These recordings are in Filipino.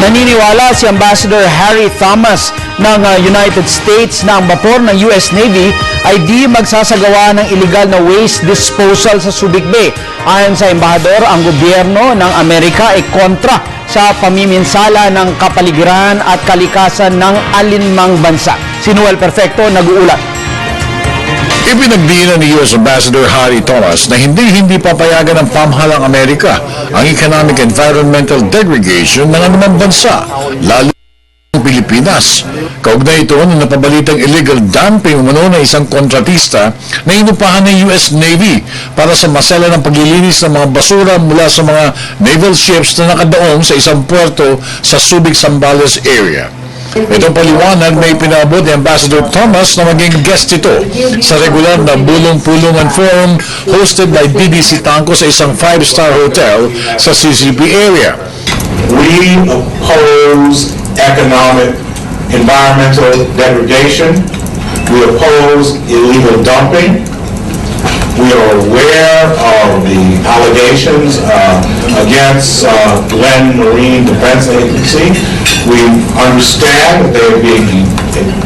Naniniwala si Ambassador Harry Thomas ng United States na ang bapor ng US Navy ay di magsasagawa ng illegal na waste disposal sa Subic Bay. Ayon sa embahador, ang gobyerno ng Amerika ay kontra sa pamiminsala ng kapaligiran at kalikasan ng alinmang bansa. Si Noel Perfecto nag-uulat. Ipinagdiinan ni US Ambassador Harry Thomas na hindi papayagan ng pamahalang Amerika ang economic environmental degradation ng anumang bansa, lalo ng Pilipinas. Kaugnay ito na napabalitang illegal dumping umano na isang kontratista na inupahan ng US Navy para sa masela ng paglilinis ng mga basura mula sa mga naval ships na nakadaong sa isang puerto sa Subic, Zambales area. Itong paliwanag na ipinabot ni Ambassador Thomas na maging guest ito sa regular na bulong-pulungan forum hosted by DDC Tangco sa isang 5-star hotel sa CCP area. We oppose economic, environmental degradation. We oppose illegal dumping. We are aware of the allegations against Glenn Marine Defense Agency. We understand that they are being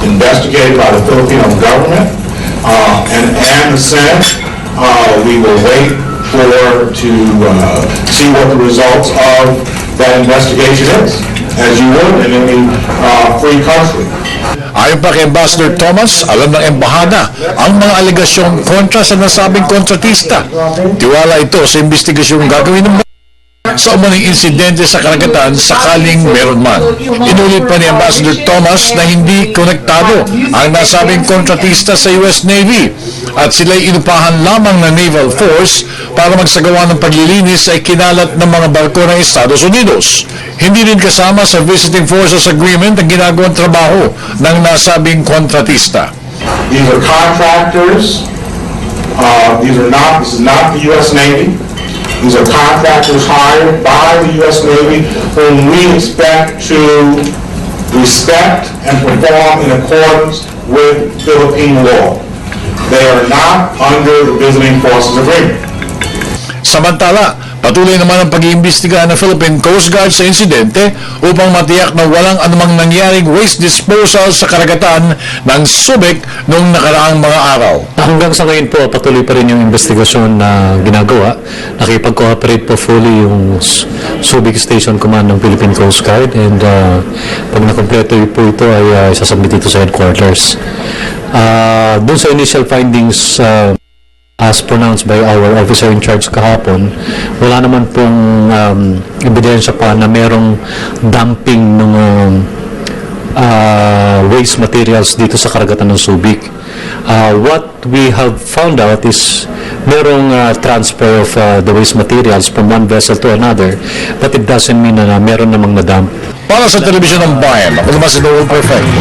investigated by the Filipino government and the Senate. We will wait to see what the results of that investigation is, as you would in any free country. Ayon pa kay Ambassador Thomas, alam ng embahada ang mga alegasyong kontra sa nasabing kontratista. Tiwala ito sa investigasyong gagawin ng sa umaning insidente sa karagatan sakaling meron man. Inulit pa ni Ambassador Thomas na hindi konektado ang nasabing kontratista sa US Navy at sila'y inupahan lamang ng Naval Force para magsagawa ng paglilinis ay kinalat ng mga barko ng Estados Unidos. Hindi rin kasama sa Visiting Forces Agreement ang ginagawang trabaho ng nasabing kontratista. These are contractors. This is not the US Navy. These are contractors hired by the U.S. Navy whom we expect to respect and perform in accordance with Philippine law. They are not under the Visiting Forces Agreement. Samantala, patuloy naman ang pag-iimbestiga ng Philippine Coast Guard sa insidente upang matiyak na walang anumang nangyaring waste disposal sa karagatan ng Subic noong nakaraang mga araw. Hanggang sa ngayon po, patuloy pa rin yung investigasyon na ginagawa. Nakipag-cooperate po fully yung Subic Station Command ng Philippine Coast Guard and pag nakompleto po ito ay sasubmit ito sa headquarters. Doon sa initial findings as pronounced by our officer in charge kahapon, wala naman pong ebidensya pa na merong dumping ng waste materials dito sa karagatan ng Subic. What we have found out is merong transfer of the waste materials from one vessel to another, but it doesn't mean na meron namang na-dump. Para sa Telebisyon ng Bayan, ako naman si Noel Perfecto.